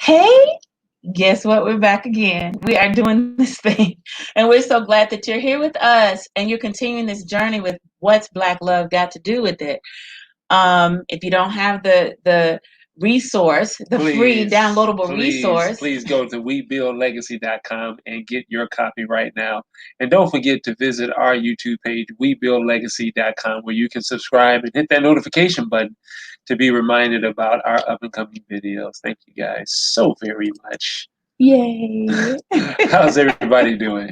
Hey, guess what? We're back again. We are doing this thing. And we're so glad that you're here with us and you're continuing this journey with what's Black love got to do with it. If you don't have the resource, the free downloadable resource, please go to webuildlegacy.com and get your copy right now. And don't forget to visit our YouTube page, webuildlegacy.com, where you can subscribe and hit that notification button to be reminded about our up and coming videos. Thank you guys so very much. yay. How's everybody doing?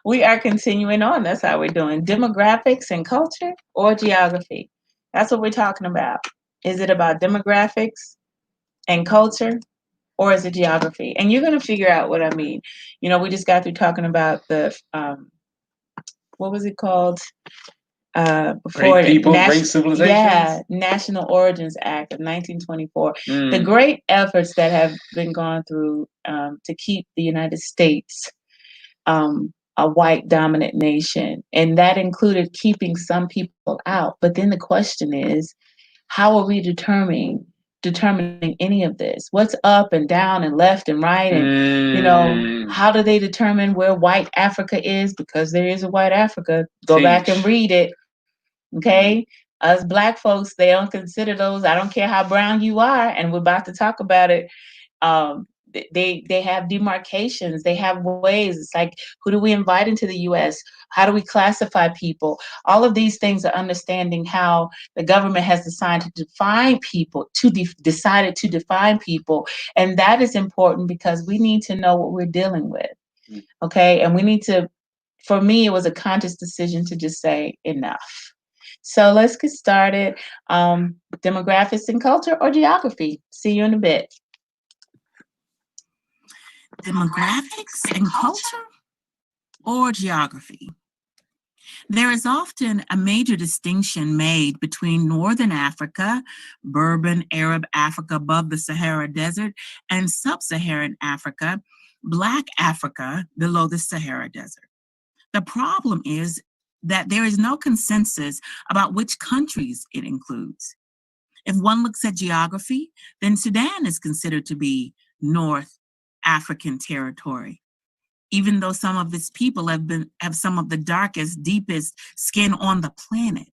We are continuing on. That's how we're doing. Demographics and culture or geography. That's what we're talking about. Is it about demographics and culture, or is it geography? And you're going to figure out what I mean. You know, we just got through talking about the, what was it called? Before Great people, great civilizations. Yeah, National Origins Act of 1924. The great efforts that have been gone through to keep the United States a white dominant nation. And that included keeping some people out. But then the question is, how are we determining any of this? What's up and down and left and right? And, you know, how do they determine where white Africa is? Because there is a white Africa. Go back and read it. Okay? Us Black folks, they don't consider those. I don't care how brown you are. And we're about to talk about it. They have demarcations. They have ways. It's like, who do we invite into the U.S.? How do we classify people? All of these things are understanding how the government has decided to define people, decided to define people. And that is important because we need to know what we're dealing with. Okay. And we need to, for me, it was a conscious decision to just say enough. So let's get started. Demographics and culture or geography. See you in a bit. Demographics and culture or geography. There is often a major distinction made between Northern Africa, Berber Arab Africa above the Sahara Desert, and Sub-Saharan Africa, Black Africa below the Sahara Desert. The problem is that there is no consensus about which countries it includes. If one looks at geography, then Sudan is considered to be North African territory, even though some of its people have some of the darkest, deepest skin on the planet.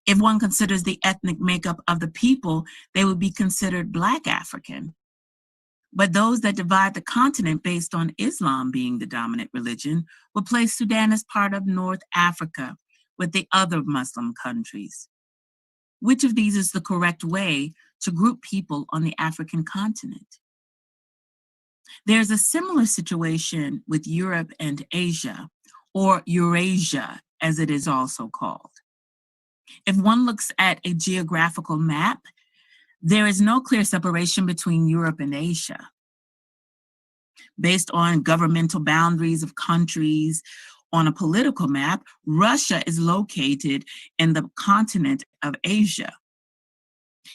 If one considers the ethnic makeup of the people, they would be considered Black African. But those that divide the continent based on Islam being the dominant religion would place Sudan as part of North Africa with the other Muslim countries. Which of these is the correct way to group people on the African continent? There's a similar situation with Europe and Asia, or Eurasia, as it is also called. If one looks at a geographical map, there is no clear separation between Europe and Asia. Based on governmental boundaries of countries on a political map, Russia is located in the continent of Asia.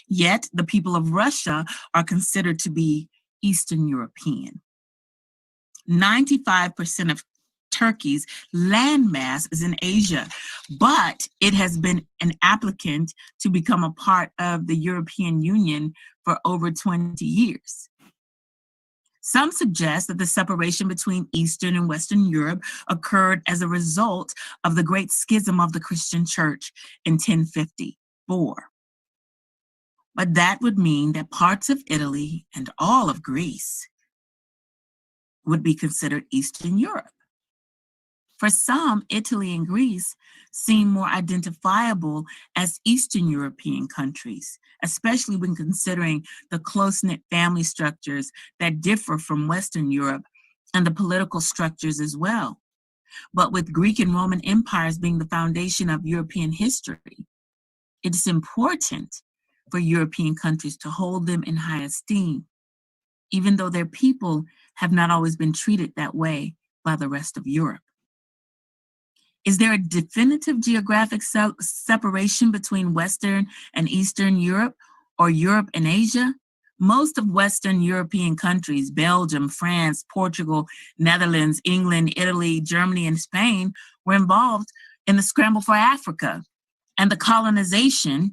Yet the people of Russia are considered to be Eastern European. 95% of Turkey's landmass is in Asia, but it has been an applicant to become a part of the European Union for over 20 years. Some suggest that the separation between Eastern and Western Europe occurred as a result of the Great Schism of the Christian Church in 1054. But that would mean that parts of Italy and all of Greece would be considered Eastern Europe. For some, Italy and Greece seem more identifiable as Eastern European countries, especially when considering the close-knit family structures that differ from Western Europe and the political structures as well. But with Greek and Roman empires being the foundation of European history, it is important for European countries to hold them in high esteem, even though their people have not always been treated that way by the rest of Europe. Is there a definitive geographic separation between Western and Eastern Europe or Europe and Asia? Most of Western European countries, Belgium, France, Portugal, Netherlands, England, Italy, Germany, and Spain, were involved in the scramble for Africa and the colonization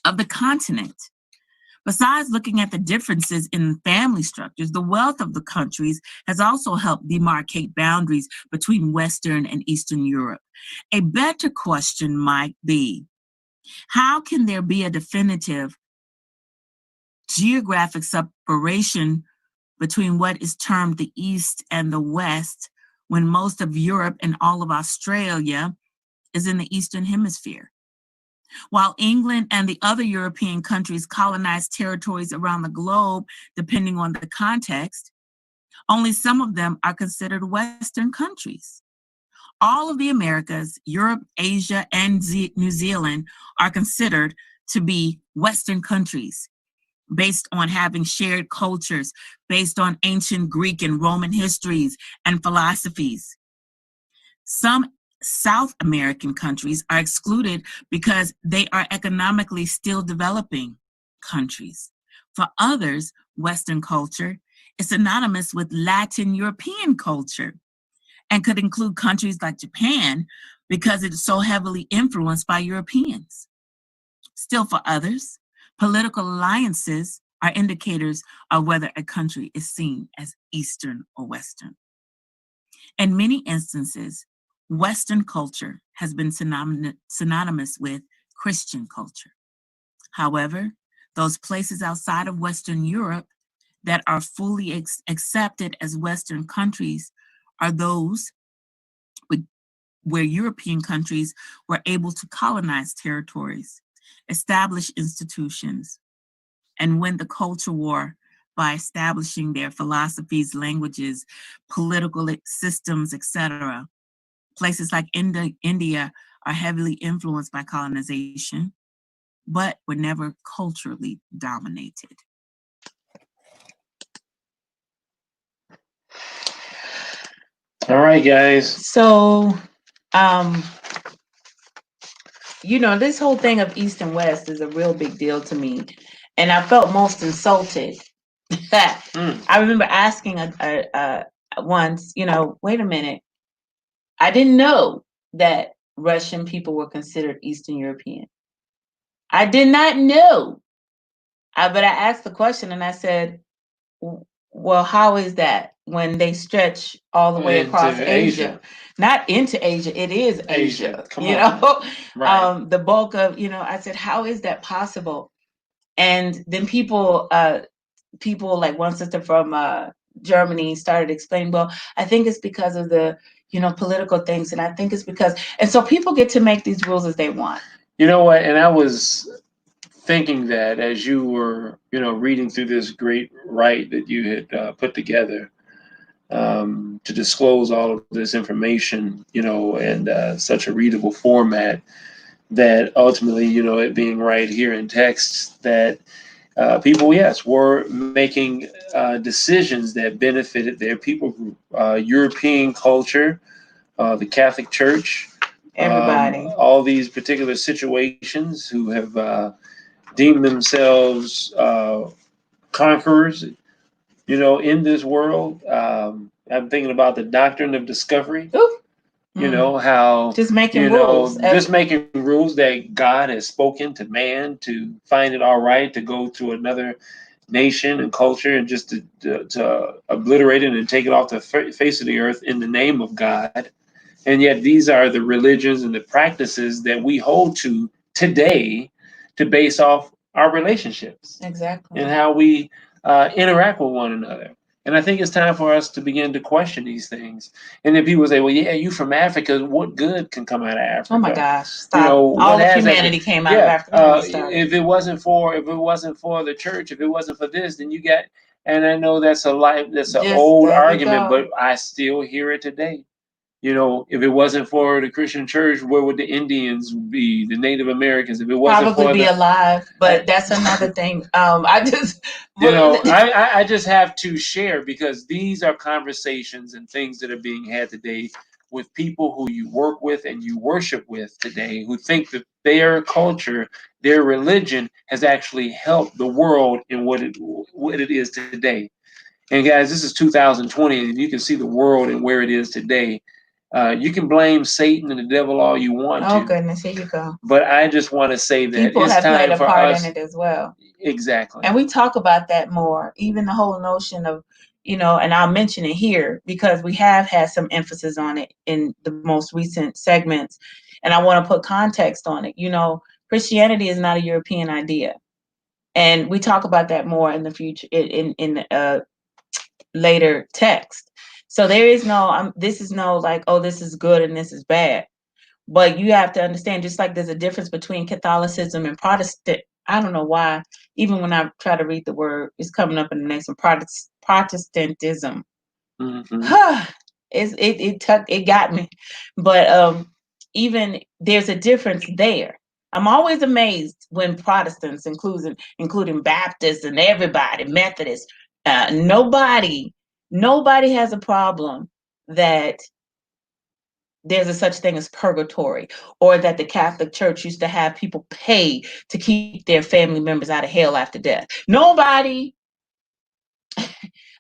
of the continent. Besides looking at the differences in family structures, the wealth of the countries has also helped demarcate boundaries between Western and Eastern Europe. A better question might be, how can there be a definitive geographic separation between what is termed the East and the West when most of Europe and all of Australia is in the Eastern Hemisphere? While England and the other European countries colonized territories around the globe, depending on the context, only some of them are considered Western countries. All of the Americas, Europe, Asia, and New Zealand are considered to be Western countries based on having shared cultures, based on ancient Greek and Roman histories and philosophies. Some South American countries are excluded because they are economically still developing countries. For others, Western culture is synonymous with Latin European culture and could include countries like Japan because it is so heavily influenced by Europeans. Still, for others, political alliances are indicators of whether a country is seen as Eastern or Western. In many instances, Western culture has been synonymous with Christian culture. However, those places outside of Western Europe that are fully accepted as Western countries are those where European countries were able to colonize territories, establish institutions, and win the culture war by establishing their philosophies, languages, political systems, etc. Places like India are heavily influenced by colonization, but were never culturally dominated. All right, guys. So, this whole thing of East and West is a real big deal to me. And I felt most insulted. I remember asking once, wait a minute. I didn't know that Russian people were considered Eastern European. I did not know. But I asked the question and I said, well, how is that when they stretch all the way across Asia? Not into Asia, it is Asia. Right. The bulk of, I said, how is that possible? And then people like one sister from Germany started explaining, well, I think it's because of the, political things. And I think it's because, and so people get to make these rules as they want. You know what? And I was thinking that as you were, reading through this great rite that you had put together to disclose all of this information, and such a readable format, that ultimately, it being right here in text, that people, yes, were making decisions that benefited their people group, European culture, the Catholic Church, everybody, all these particular situations who have deemed themselves conquerors, in this world. I'm thinking about the doctrine of discovery. How just making rules, just making rules that God has spoken to man to find it all right to go to another nation and culture and just to obliterate it and take it off the face of the earth in the name of God. And yet these are the religions and the practices that we hold to today to base off our relationships. Exactly. And how we interact with one another. And I think it's time for us to begin to question these things. And then people say, well, yeah, you from Africa, what good can come out of Africa? Oh my gosh, stop. All of humanity came out of Africa. If it wasn't for the church, if it wasn't for this, then you got, and I know that's an old argument, but I still hear it today. If it wasn't for the Christian church, where would the Indians be? The Native Americans? If it wasn't probably be alive, but that's another thing. I just have to share, because these are conversations and things that are being had today with people who you work with and you worship with today, who think that their culture, their religion has actually helped the world in what it is today. And guys, this is 2020, and you can see the world and where it is today. You can blame Satan and the devil all you want to. Oh goodness, here you go. But I just want to say that people it's have time played a for part us in it as well. Exactly. And we talk about that more, even the whole notion of, and I'll mention it here because we have had some emphasis on it in the most recent segments. And I want to put context on it. Christianity is not a European idea. And we talk about that more in the future, in later text. So there is no, this is no like, oh, this is good and this is bad. But you have to understand, just like there's a difference between Catholicism and Protestant. I don't know why, even when I try to read the word, it's coming up in the next one, Protestantism. Mm-hmm. It got me. But even there's a difference there. I'm always amazed when Protestants, including Baptists and everybody, Methodists, nobody has a problem that there's a such thing as purgatory, or that the Catholic Church used to have people pay to keep their family members out of hell after death. Nobody.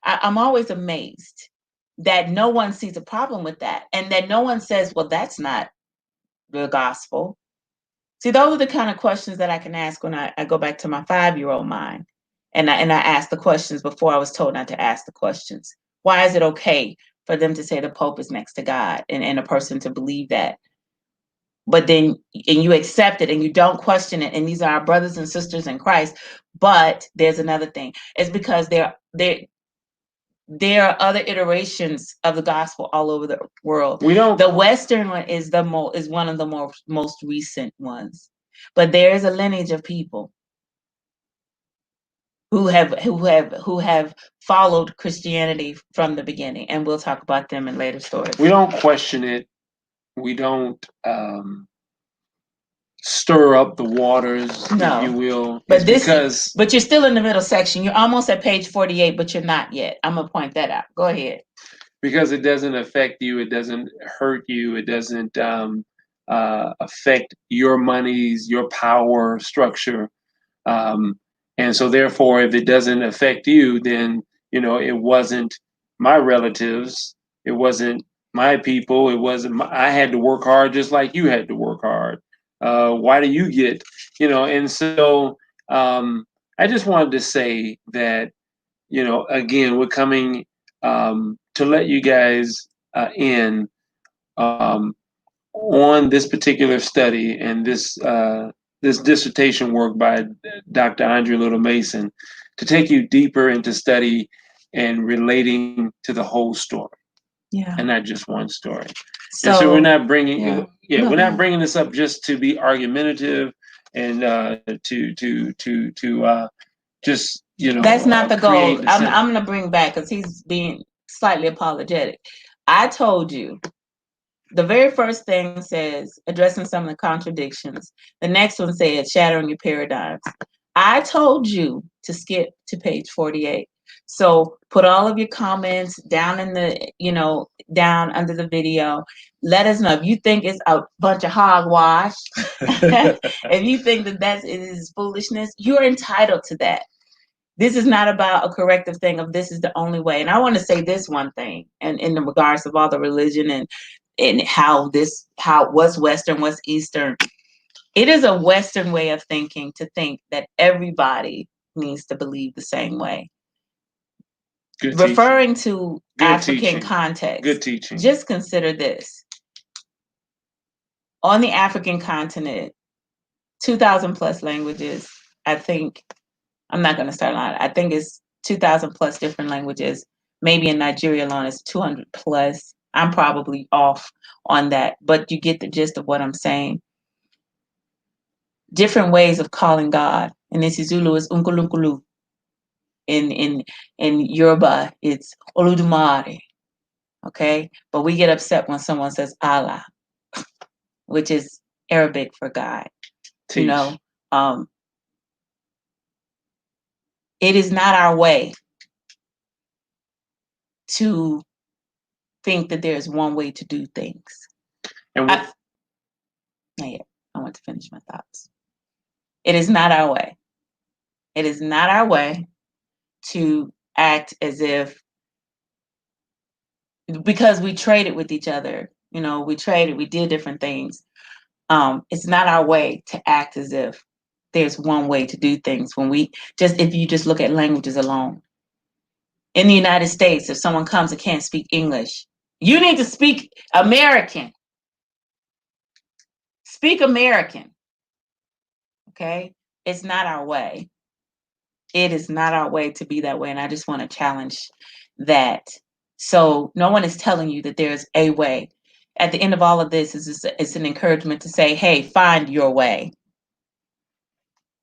I'm always amazed that no one sees a problem with that, and that no one says, well, that's not the gospel. See, those are the kind of questions that I can ask when I go back to my 5-year-old mind, and I ask the questions before I was told not to ask the questions. Why is it okay for them to say the Pope is next to God, and a person to believe that? But then, and you accept it and you don't question it, and these are our brothers and sisters in Christ. But there's another thing. It's because there are other iterations of the gospel all over the world. The Western one is one of the most recent ones. But there is a lineage of people who have followed Christianity from the beginning, and we'll talk about them in later stories. We don't question it. We don't stir up the waters, if you will. But but you're still in the middle section. You're almost at page 48, but you're not yet. I'm gonna point that out. Go ahead. Because it doesn't affect you. It doesn't hurt you. It doesn't affect your monies, your power structure. And so therefore, if it doesn't affect you, then, it wasn't my relatives. It wasn't my people. It wasn't I had to work hard just like you had to work hard. Why do you get, and so I just wanted to say that, again, we're coming to let you guys in on this particular study and this dissertation work by Dr. Andrea Little Mason, to take you deeper into study and relating to the whole story. Yeah. And not just one story. So we're not bringing we're not bringing this up just to be argumentative and to just, that's not the goal. I'm going to bring back, because he's being slightly apologetic. I told you the very first thing says addressing some of the contradictions. The next one said shattering your paradigms. I told you to skip to page 48. So put all of your comments down in the, down under the video. Let us know if you think it's a bunch of hogwash. If you think that it is foolishness, you're entitled to that. This is not about a corrective thing of this is the only way. And I want to say this one thing, and in the regards of all the religion and what's Western, what's Eastern. It is a Western way of thinking to think that everybody needs to believe the same way. Good referring teaching. to Good African teaching. context. Good teaching. Just consider this. On the African continent, 2,000 plus languages. I think, I'm not going to start lying. I think it's 2,000 plus different languages. Maybe in Nigeria alone, it's 200 plus. I'm probably off on that, but you get the gist of what I'm saying. Different ways of calling God. In Isizulu, it's Unkulunkulu. In Yoruba, it's Oludumare. Okay? But we get upset when someone says Allah, which is Arabic for God. Teach. It is not our way to think that there's one way to do things. And not yet. I want to finish my thoughts. It is not our way. It is not our way to act as if, because we traded with each other, we did different things. It's not our way to act as if there's one way to do things when if you just look at languages alone. In the United States, if someone comes and can't speak English, you need to speak American. Speak American. Okay? It's not our way. It is not our way to be that way. And I just want to challenge that. So no one is telling you that there's a way. At the end of all of this, it's an encouragement to say, hey, find your way.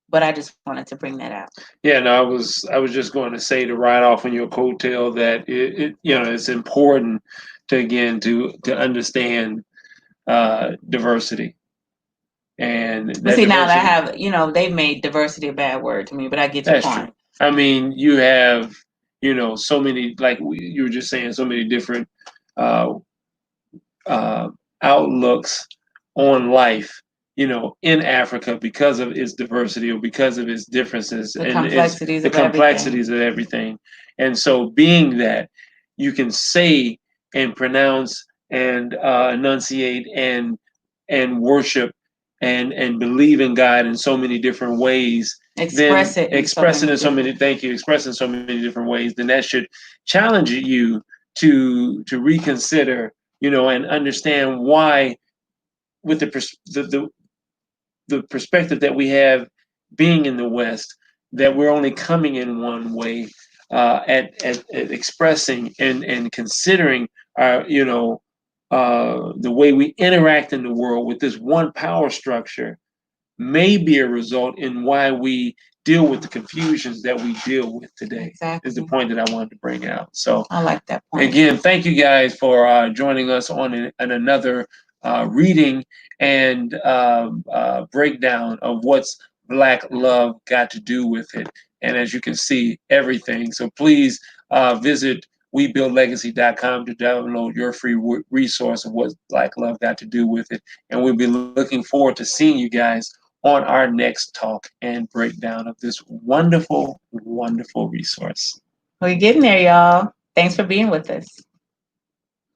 But I just wanted to bring that out. Yeah, no, I was just going to say, to ride off on your coattail, that it's important to understand diversity. But see, now that I have, they've made diversity a bad word to me, but I get your point. True. I mean, you have, so many, like you were just saying, so many different outlooks on life, in Africa, because of its diversity or because of its differences the complexities of everything. And so, being that you can say and pronounce and enunciate and worship and believe in God in so many different ways, express it in so many different ways, then that should challenge you to reconsider, and understand why, with the perspective that we have, being in the West, that we're only coming in one way, at expressing and considering our, the way we interact in the world with this one power structure, may be a result in why we deal with the confusions that we deal with today. Exactly. Is the point that I wanted to bring out. So I like that point. Again, thank you guys for joining us on another reading and breakdown of what's Black love got to do with it. And as you can see, everything. So please visit WeBuildLegacy.com to download your free resource of what Black love got to do with it. And we'll be looking forward to seeing you guys on our next talk and breakdown of this wonderful, wonderful resource. We're getting there, y'all. Thanks for being with us.